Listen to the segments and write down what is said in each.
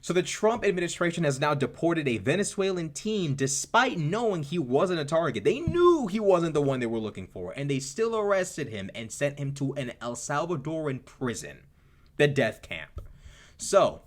So the Trump administration has now deported a Venezuelan teen despite knowing he wasn't a target. They knew he wasn't the one they were looking for, and they still arrested him and sent him to an El Salvadoran prison, the death camp. So,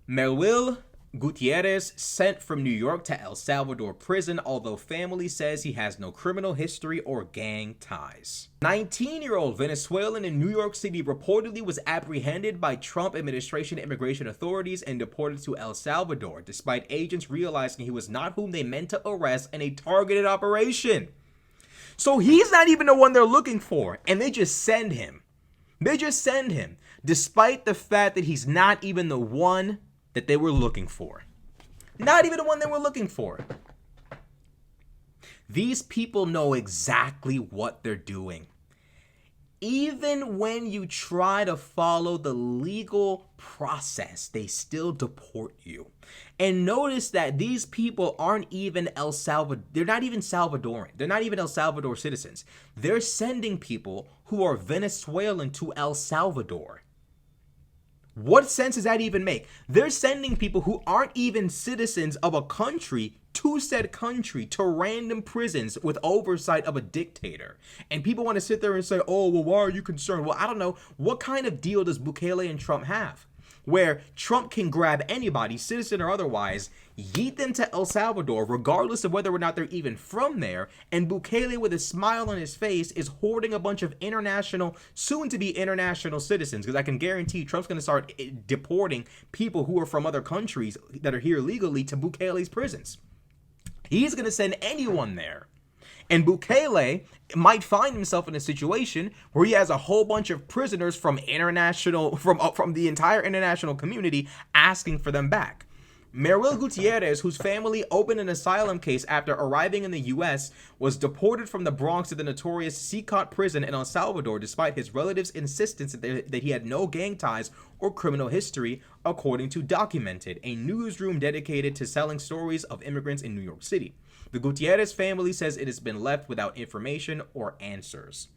Manuel Gutierrez sent from New York to El Salvador prison, although family says he has no criminal history or gang ties. 19-year-old Venezuelan in New York City reportedly was apprehended by Trump administration immigration authorities and deported to El Salvador, despite agents realizing he was not whom they meant to arrest in a targeted operation. So he's not even the one they're looking for, and they just send him. Despite the fact that he's not even the one that they were looking for. Not even the one they were looking for. These people know exactly what they're doing. Even when you try to follow the legal process, they still deport you. And notice that these people aren't even El Salvador. They're not even Salvadoran. They're not even El Salvador citizens. They're sending people who are Venezuelan to El Salvador. What sense does that even make? They're sending people who aren't even citizens of a country to said country to random prisons with oversight of a dictator. And people want to sit there and say, oh, well, why are you concerned? Well, I don't know. What kind of deal does Bukele and Trump have? Where Trump can grab anybody, citizen or otherwise, yeet them to El Salvador, regardless of whether or not they're even from there, and Bukele, with a smile on his face, is hoarding a bunch of international, soon-to-be international citizens, because I can guarantee Trump's going to start deporting people who are from other countries that are here legally to Bukele's prisons. He's going to send anyone there. And Bukele might find himself in a situation where he has a whole bunch of prisoners from the entire international community asking for them back. Manuel Gutierrez, whose family opened an asylum case after arriving in the U.S., was deported from the Bronx to the notorious Secot prison in El Salvador despite his relatives' insistence that he had no gang ties or criminal history, according to Documented, a newsroom dedicated to telling stories of immigrants in New York City. The Gutierrez family says it has been left without information or answers.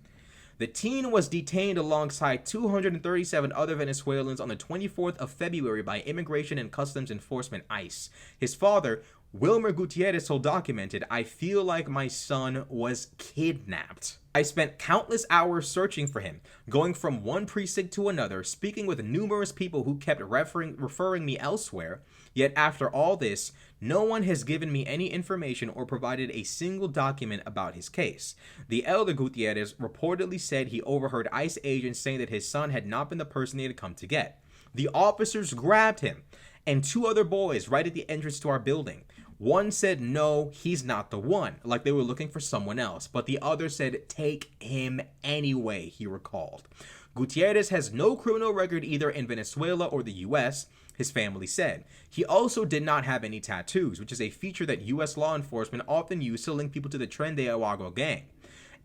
The teen was detained alongside 237 other Venezuelans on the 24th of February by Immigration and Customs Enforcement ICE. His father, Wilmer Gutierrez, told Documented, "I feel like my son was kidnapped. I spent countless hours searching for him, going from one precinct to another, speaking with numerous people who kept referring me elsewhere. Yet after all this, no one has given me any information or provided a single document about his case." The elder Gutierrez reportedly said he overheard ICE agents saying that his son had not been the person they had come to get. The officers grabbed him and two other boys right at the entrance to our building. One said, "No, he's not the one," like they were looking for someone else. But the other said, "Take him anyway," he recalled. Gutierrez has no criminal record either in Venezuela or the U.S., his family said. He also did not have any tattoos, which is a feature that U.S. law enforcement often use to link people to the Tren de Aragua gang,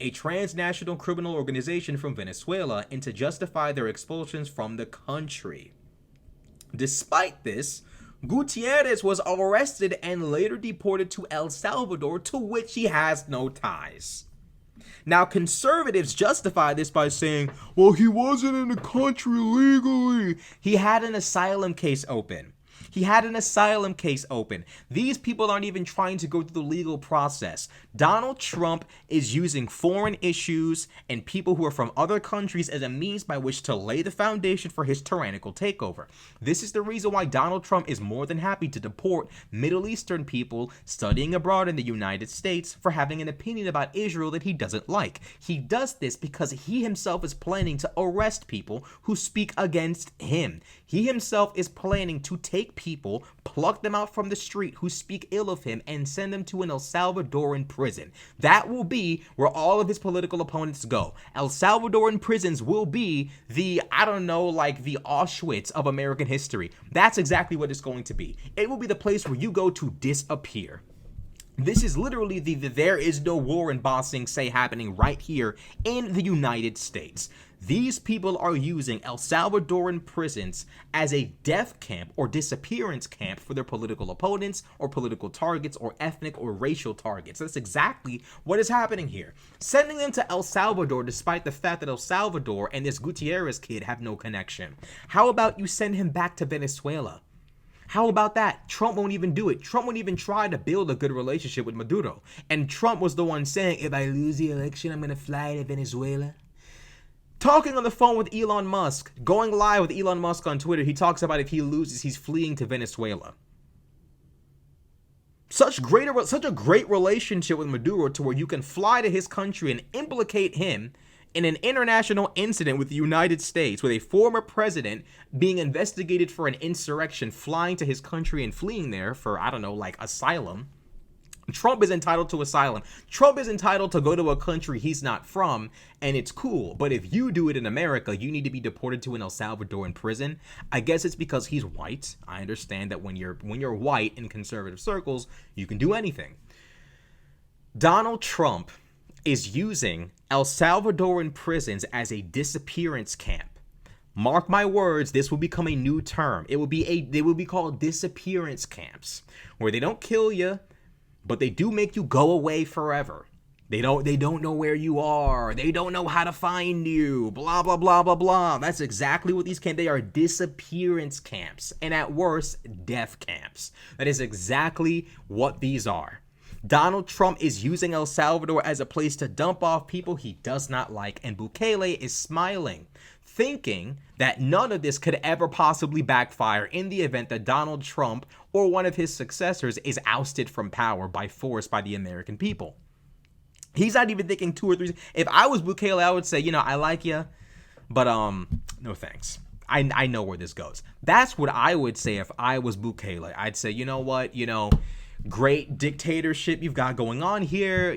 a transnational criminal organization from Venezuela, and to justify their expulsions from the country. Despite this, Gutierrez was arrested and later deported to El Salvador, to which he has no ties. Now, conservatives justify this by saying, well, he wasn't in the country legally. He had an asylum case open. These people aren't even trying to go through the legal process. Donald Trump is using foreign issues and people who are from other countries as a means by which to lay the foundation for his tyrannical takeover. This is the reason why Donald Trump is more than happy to deport Middle Eastern people studying abroad in the United States for having an opinion about Israel that he doesn't like. He does this because he himself is planning to arrest people who speak against him. He himself is planning to take people, pluck them out from the street who speak ill of him, and send them to an El Salvadoran prison. That will be where all of his political opponents go. El Salvadoran prisons will be the, the Auschwitz of American history. That's exactly what it's going to be. It will be the place where you go to disappear. This is literally the there is no war in Ba Sing Se happening right here in the United States. These people are using El Salvadoran prisons as a death camp or disappearance camp for their political opponents or political targets or ethnic or racial targets. That's exactly what is happening here. Sending them to El Salvador despite the fact that El Salvador and this Gutierrez kid have no connection. How about you send him back to Venezuela? How about that? Trump won't even do it. Trump won't even try to build a good relationship with Maduro. And Trump was the one saying, if I lose the election, I'm going to fly to Venezuela. Talking on the phone with Elon Musk, going live with Elon Musk on Twitter, he talks about if he loses, he's fleeing to Venezuela. Such a great relationship with Maduro to where you can fly to his country and implicate him in an international incident with the United States, with a former president being investigated for an insurrection, flying to his country and fleeing there for, I don't know, like asylum. Trump is entitled to asylum. Trump is entitled to go to a country he's not from, and it's cool. But if you do it in America, you need to be deported to an El Salvadoran prison. I guess it's because he's white. I understand that when you're white in conservative circles, you can do anything. Donald Trump is using El Salvadoran prisons as a disappearance camp. Mark my words, this will become a new term. They will be called disappearance camps, where they don't kill you, but they do make you go away forever. They don't know where you are. They don't know how to find you. Blah, blah, blah, blah, blah. That's exactly what these camps, they are disappearance camps. And at worst, death camps. That is exactly what these are. Donald Trump is using El Salvador as a place to dump off people he does not like, and Bukele is smiling, thinking that none of this could ever possibly backfire in the event that Donald Trump or one of his successors is ousted from power by force by the American people. He's not even thinking 2 or 3. If I was Bukele, I would say, I like you, but no thanks. I know where this goes. That's what I would say if I was Bukele. I'd say, you know what, great dictatorship you've got going on here.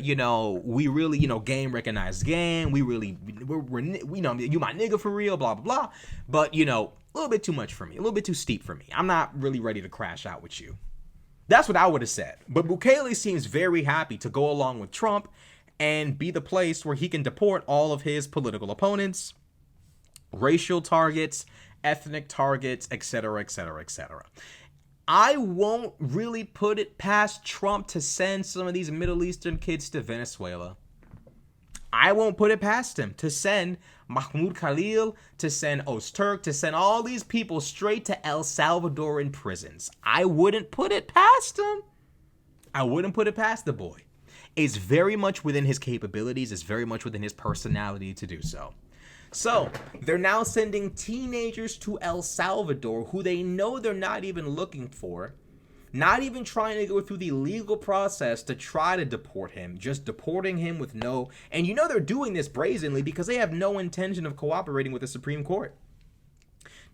We really, game recognized game. We're you my nigga for real, blah, blah, blah. But, a little bit too much for me, a little bit too steep for me. I'm not really ready to crash out with you. That's what I would have said. But Bukele seems very happy to go along with Trump and be the place where he can deport all of his political opponents, racial targets, ethnic targets, etc., etc., etc. I won't really put it past Trump to send some of these Middle Eastern kids to Venezuela. I won't put it past him to send Mahmoud Khalil, to send Ozturk, to send all these people straight to El Salvadoran prisons. I wouldn't put it past him. I wouldn't put it past the boy. It's very much within his capabilities. It's very much within his personality to do so. So, they're now sending teenagers to El Salvador who they know they're not even looking for, not even trying to go through the legal process to try to deport him, just deporting him with no... And they're doing this brazenly because they have no intention of cooperating with the Supreme Court.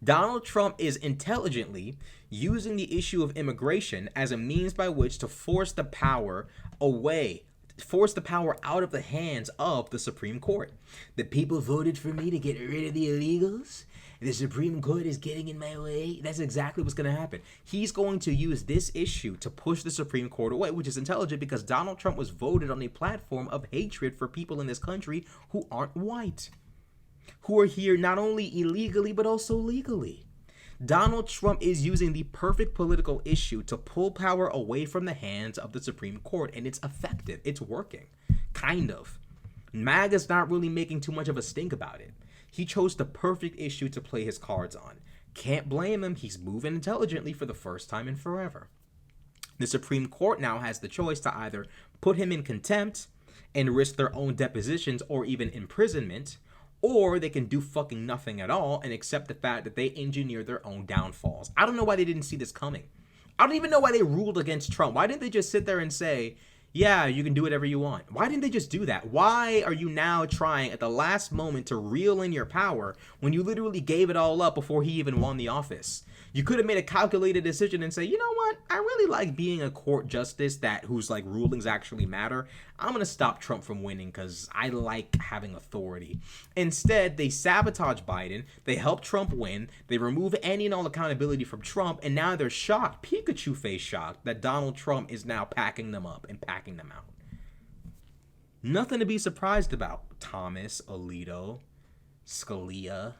Donald Trump is intelligently using the issue of immigration as a means by which to force the power out of the hands of the Supreme Court. The people voted for me to get rid of the illegals. The Supreme Court is getting in my way. That's exactly what's going to happen. He's going to use this issue to push the Supreme Court away, which is intelligent because Donald Trump was voted on a platform of hatred for people in this country who aren't white, who are here not only illegally but also legally. Donald Trump is using the perfect political issue to pull power away from the hands of the Supreme Court, and it's effective. It's working. Kind of. MAGA's not really making too much of a stink about it. He chose the perfect issue to play his cards on. Can't blame him. He's moving intelligently for the first time in forever. The Supreme Court now has the choice to either put him in contempt and risk their own depositions or even imprisonment, or they can do fucking nothing at all and accept the fact that they engineered their own downfalls. I don't know why they didn't see this coming. I don't even know why they ruled against Trump. Why didn't they just sit there and say, yeah, you can do whatever you want? Why didn't they just do that? Why are you now trying at the last moment to reel in your power when you literally gave it all up before he even won the office? You could have made a calculated decision and say, you know what? I really like being a court justice whose rulings actually matter. I'm going to stop Trump from winning because I like having authority. Instead, they sabotage Biden. They help Trump win. They remove any and all accountability from Trump. And now they're shocked, Pikachu face shocked, that Donald Trump is now packing them up and packing backing them out. Nothing to be surprised about. Thomas, Alito, Scalia,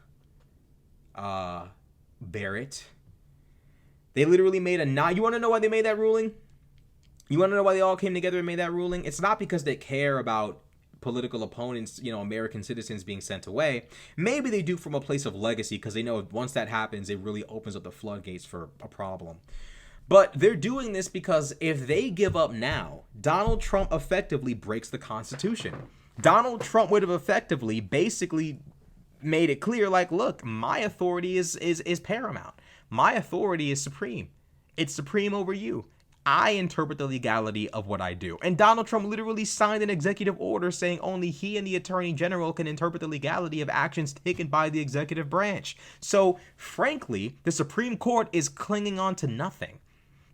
Barrett. They literally made you want to know why they made that ruling? You want to know why they all came together and made that ruling? It's not because they care about political opponents, American citizens being sent away. Maybe they do from a place of legacy because they know once that happens, it really opens up the floodgates for a problem. But they're doing this because if they give up now, Donald Trump effectively breaks the Constitution. Donald Trump would have effectively basically made it clear, like, look, my authority is paramount. My authority is supreme. It's supreme over you. I interpret the legality of what I do. And Donald Trump literally signed an executive order saying only he and the Attorney General can interpret the legality of actions taken by the executive branch. So, frankly, the Supreme Court is clinging on to nothing.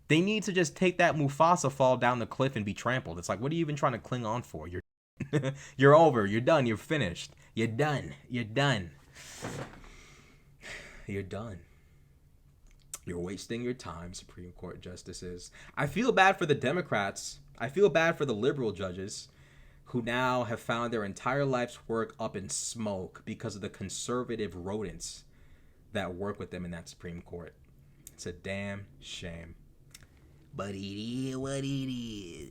They need to just take that Mufasa fall down the cliff and be trampled. It's like, what are you even trying to cling on for? You're over. You're done. You're finished. You're done. You're done. You're done. You're wasting your time, Supreme Court justices. I feel bad for the Democrats. I feel bad for the liberal judges who now have found their entire life's work up in smoke because of the conservative rodents that work with them in that Supreme Court. It's a damn shame. But it is what it is.